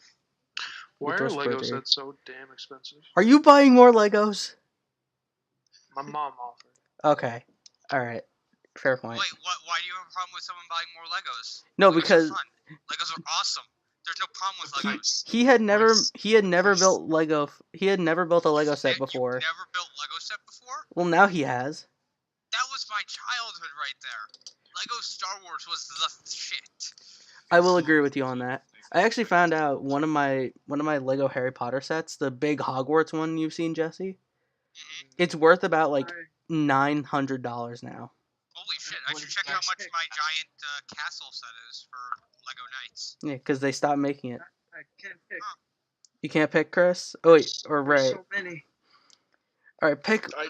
Why with are those Lego furniture. sets so damn expensive? Are you buying more Legos? My mom offered. Okay. All right. Fair point. Wait, why do you have a problem with someone buying more Legos? No, Legos because are fun. Legos are awesome. There's no problem with Legos. he had never Nice. built Lego. He had never built a Lego set You before. never built Lego set before? Well, now he has. That was my childhood right there. Lego Star Wars was the shit. I will agree with you on that. I actually found out one of my Lego Harry Potter sets, the big Hogwarts one you've seen, Jesse. It's worth about like $900 now. Holy shit! I should check how much my giant castle set is for Lego Knights. Yeah, because they stopped making it. I can't pick. You can't pick, Chris? Oh wait, or There's Ray. so many. All right, pick. I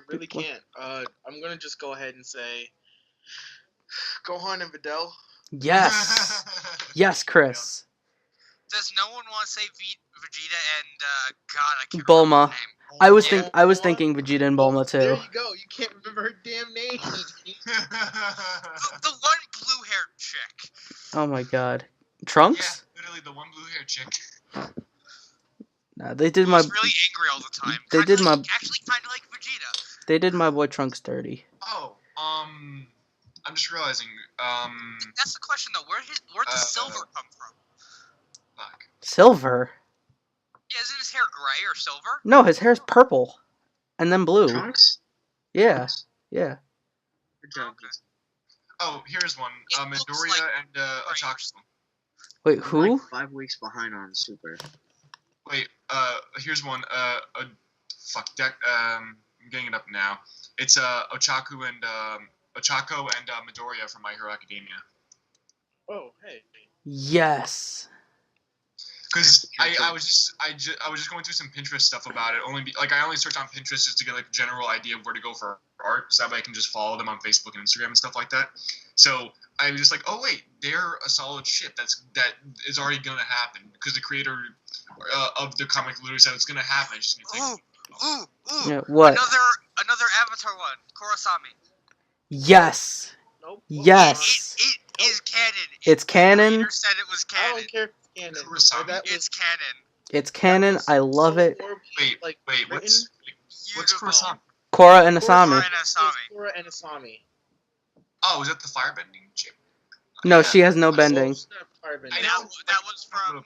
really can't. I'm gonna just go ahead and say Gohan and Videl. Yes, yes, Chris. Does no one want to say Vegeta and God? I can't Bulma. remember her name. I was Bulma? thinking Vegeta and Bulma There too. you go. You can't remember her damn name. The one blue-haired chick. Oh my God, Yeah, Trunks? literally the one blue-haired chick. Nah, they did Who my was really angry all the time. They Kinda did like, my- actually kind of like Vegeta. they did my boy Trunks dirty. Oh, I'm just realizing, That's the question though. Where'd the silver come from? fuck. Silver? Yeah, isn't his hair gray or silver? No, his hair's purple, and then blue. Trunks? Yeah, yeah. Good job. Okay. Oh, here's one. It looks Midoriya like and Ochako. Wait, I'm who? like 5 weeks behind on Super. Wait, here's one. Fuck, I'm getting it up now. It's Ochako and Midoriya from My Hero Academia. Oh, hey. Yes. Because I was just going through some Pinterest stuff about it. I only search on Pinterest just to get like a general idea of where to go for art, so that way I can just follow them on Facebook and Instagram and stuff like that. So I was just like, oh wait, they're a solid ship. That is already gonna happen because the creator of the comic literally said it's gonna happen. It's just gonna take. Ooh. Yeah, what? Another Avatar one. Kurosami. Yes. Nope. Yes. It is canon. It's canon. The creator said it was I canon. don't care if it's canon. Kurosami. That was It's canon. It's canon. I love it. Wait, what's Beautiful. Kurosami? Korra and Asami. Korra and Asami. Korra and Asami. Oh, is that the firebending chip? No, Yeah. she has no bending. It's not Firebender. I know. That was from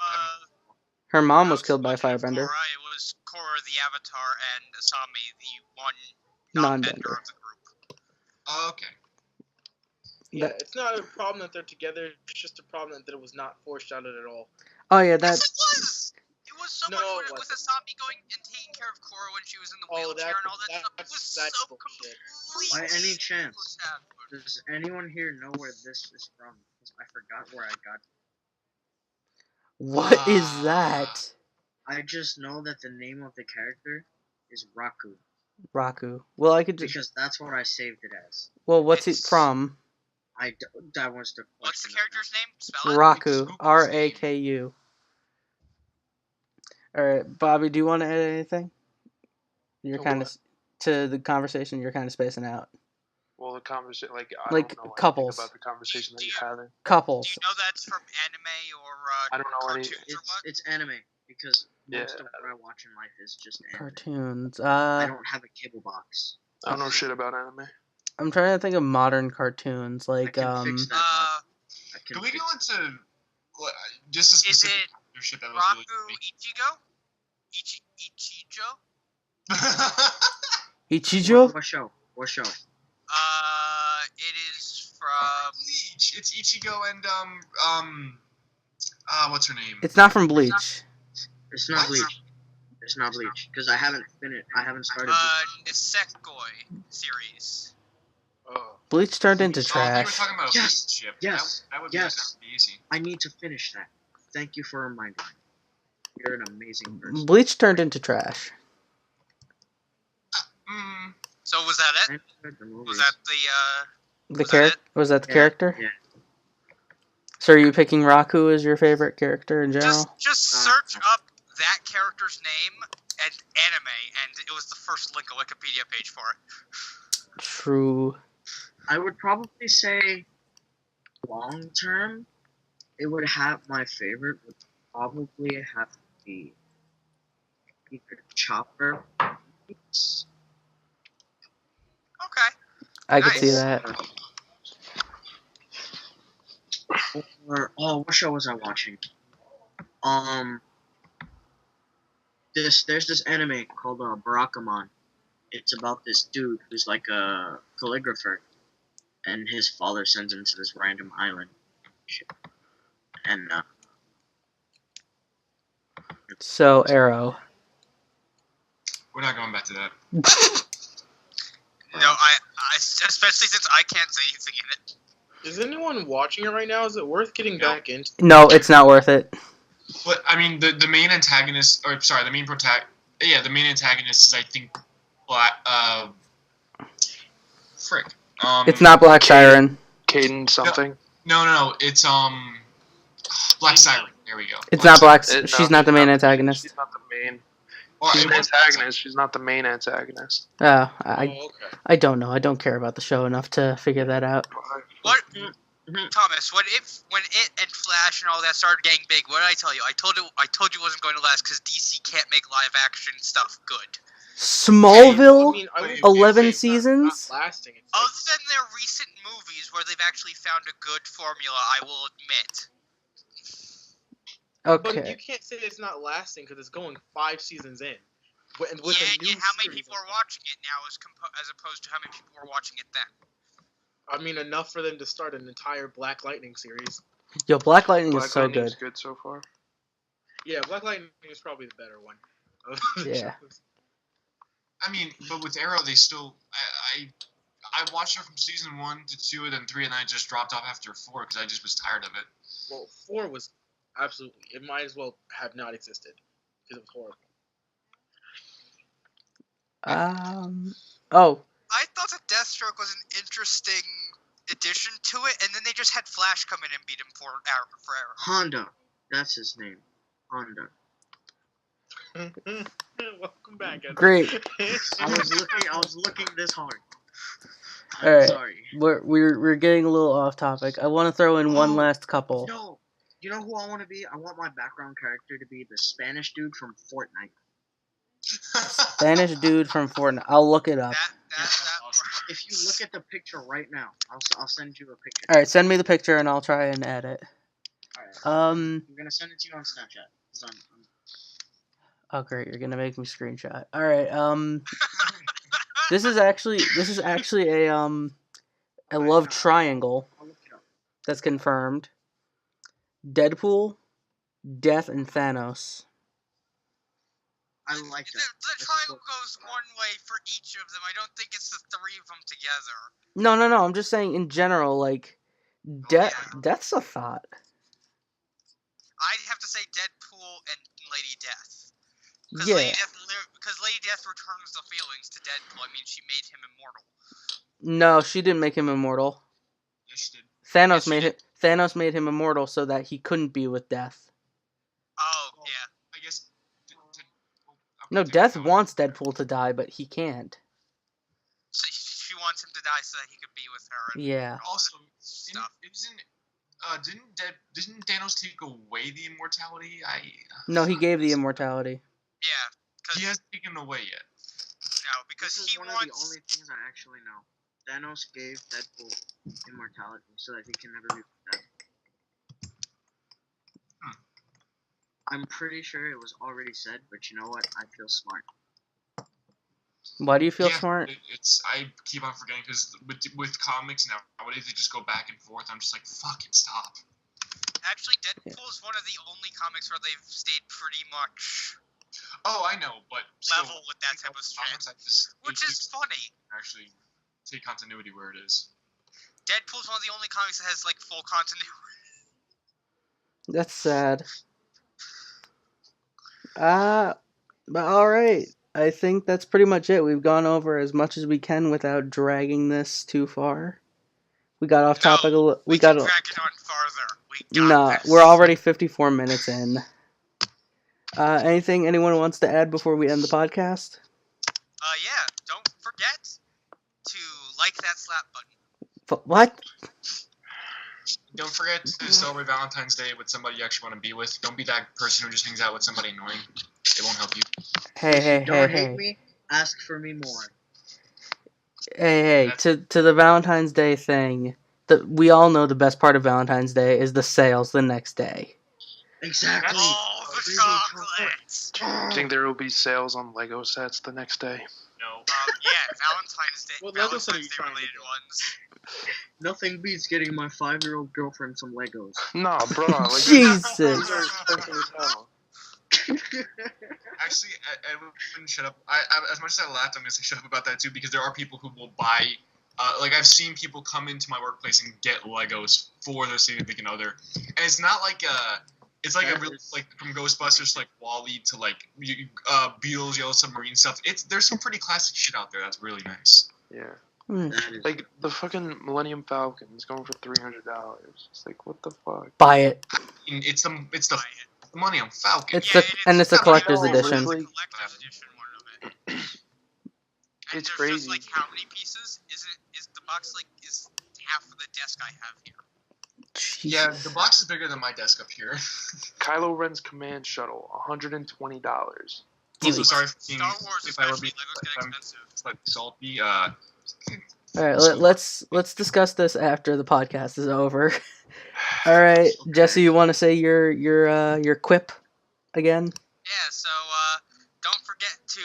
Her mom that was killed by a Legend of firebender. Korra. It was Korra the Avatar and Asami the one Non-bender. non-bender of the group. Oh, okay. Yeah, That- it's not a problem that they're together. It's just a problem that it was not foreshadowed at all. Oh yeah, that. Yes, it was. It was so No, much it with wasn't. Asami going and taking care of Korra when she was in the Oh, wheelchair and all that stuff. It was that's so bullshit. completely. By any chance, foreshadowed. does anyone here know where this is from? Because I forgot where I got it. What is that? I just know that the name of the character is Raku. Raku. Well, I could just. Because that's what I saved it as. Well, what's it It's- from? That was the question. What's the character's name? Spell it. Raku. Raku. All right, Bobby. Do you want to add anything? You're To kind of what? to the conversation. You're kind of spacing out. Well, the conversation, I Like don't know anything couples. about the conversation that Do you're you- having. Do Couples. you know that's from anime or I don't know any- cartoons or what? It's anime because most Yeah. of what I watch in life is just anime. Cartoons. I don't have a cable box. I don't know shit about anime. I'm trying to think of modern cartoons. I Like can fix that. Uh, I can Can we fix go that. into just a Is specific it shit that was Raku really Ichigo? Ichijo? Ichijo. What show? What show? It is from. Bleach. It's Ichigo and what's her name? It's not from Bleach. It's not What? Bleach. It's not Bleach because I haven't finished. I haven't started. Nisekoi series. Oh. Bleach turned into Oh, you were trash. talking about a Yes, Bleach ship. yes, That would yes. that would be easy. I need to finish that. Thank you for reminding me. You're an amazing person. Bleach turned into trash. Mm, So was that I it? enjoyed the movies. Was that The Was that character it? was that the Yeah, character? yeah. So are you picking Raku as your favorite character in general? just search up that character's name and anime, and it was the first link a Wikipedia page for it. True. I would probably say long term, it would have my favorite would probably have to the Peter Chopper. Okay. I could see Nice. that. What show was I watching? There's this anime called Barakamon. It's about this dude who's like a calligrapher, and his father sends him to this random island. And So, Arrow. We're not going back to that. No, I especially since I can't say anything in it. Is anyone watching it right now? Is it worth getting No. back into? No, it's not worth it. But I mean, the main antagonist, or sorry, the main the main antagonist is, I think, frick. It's not Black Siren. Caden something. No, it's Black Siren. There we go. It's not Black. No, She's not the main antagonist. She's not the main. Or She's it an was- antagonist. She's not the main antagonist. Oh, Oh, I okay. I don't know. I don't care about the show enough to figure that out. What, Thomas? When it and Flash and all that started getting big, what did I tell you? I told you it wasn't going to last because DC can't make live action stuff good. Smallville, I mean, I would 11 say it's seasons. not lasting. It's Other like, than their recent movies where they've actually found a good formula, I will admit. but you Okay. can't say it's not lasting because it's going 5 seasons in. With a new How many series. people are watching it now as opposed to how many people were watching it then? I mean, enough for them to start an entire Black Lightning series. Yo, Black Lightning Black is so Lightning's good. good so far. Yeah, Black Lightning is probably the better one. of the Yeah. shows. I mean, but with Arrow, they still. I watched it from season 1 to 2 and then 3, and I just dropped off after 4 because I just was tired of it. Well, 4 was absolutely. It might as well have not existed because it was horrible. Oh, I thought that Deathstroke was an interesting addition to it, and then they just had Flash come in and beat him for Arrow. Honda. That's his name. Honda. Welcome back. Ed. great. I was looking this hard. I'm All right. sorry. We're getting a little off topic. I want to throw in one Oh, last couple. No. You know who I want to be? I want my background character to be the Spanish dude from Fortnite. Spanish dude from Fortnite. I'll look it up. That If you look at the picture right now, I'll send you a picture. All right, send me the picture and I'll try and add it. Alright. Um. I'm gonna send it to you on Snapchat. 'Cause I'm Oh, great! You're gonna make me screenshot. All right. This is actually a love triangle I'll look it up. that's confirmed. Deadpool, Death, and Thanos. I like that. the triangle goes one way for each of them. I don't think it's the three of them together. No. I'm just saying in general, like, Yeah. Death's a thought. I'd have to say Deadpool and Lady Death. Yeah. Because Lady Death returns the feelings to Deadpool. I mean, she made him immortal. No, she didn't make him immortal. Yes, she did. Thanos made him immortal so that he couldn't be with Death. Oh, yeah. I guess. No, Death wants Deadpool to die, but he can't. So she wants him to die so that he could be with her. And Yeah. Also, stuff. didn't Thanos take away the immortality? No, he gave the immortality. Yeah. Cause, He hasn't taken it away yet. no, because This is he one wants. of the only things I actually know. Thanos gave Deadpool immortality so that he can never be dead. I'm pretty sure it was already said, but you know what? I feel smart. Why do you feel Yeah, smart? I keep on forgetting because with comics nowadays they just go back and forth. I'm just like, fucking stop. Actually, Deadpool is one of the only comics where they've stayed pretty much Oh, I know, but level with that type of comics, shit. Which is funny. actually take continuity where it is. Deadpool's one of the only comics that has like full continuity. That's sad. But alright. I think that's pretty much it. We've gone over as much as we can without dragging this too far. We got off topic a little. We can drag it on farther. We got No, this. we're already 54 minutes in. Anything anyone wants to add before we end the podcast? Yeah. Don't forget to like that slap button. What? Don't forget to celebrate Valentine's Day with somebody you actually want to be with. Don't be that person who just hangs out with somebody annoying. It won't help you. Hey, Don't hate me. Ask for me more. Hey, to the Valentine's Day thing, we all know the best part of Valentine's Day is the sales the next day. Exactly. Oh, the chocolates! I think there will be sales on Lego sets the next day. No. Yeah, Valentine's Day. What Lego set are you Valentine's Day trying to related get? ones. Nothing beats getting my 5-year-old girlfriend some Legos. Nah, bro. Like, Jesus. those are expensive as hell. Actually, I wouldn't shut up. I as much as I laughed, I'm gonna say shut up about that too, because there are people who will buy. Like I've seen people come into my workplace and get Legos for their significant other, and it's not like it's like a real like from Ghostbusters like Wall-E to like Beatles, Yellow Submarine stuff. There's some pretty classic shit out there that's really nice. Yeah. Mm. Like the fucking Millennium Falcon is going for $300. It's like, what the fuck? Buy it. It's the Millennium Falcon. It's it's a collector's edition. It's a collector's edition one of it. And It's there's crazy. just like how many pieces? Is the box like is half of the desk I have here? Yeah, the box is bigger than my desk up here. Kylo Ren's command shuttle, $120. Also, sorry for being, Star Wars if I were especially, being Legos get expensive. slightly salty. All right, let's discuss this after the podcast is over. All right, Okay. Jesse, you want to say your quip again? Yeah, so don't forget to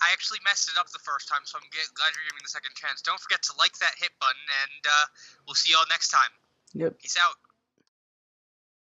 I actually messed it up the first time, so I'm glad you're giving me the second chance. Don't forget to like that hit button, and we'll see y'all next time. Yep. Peace out.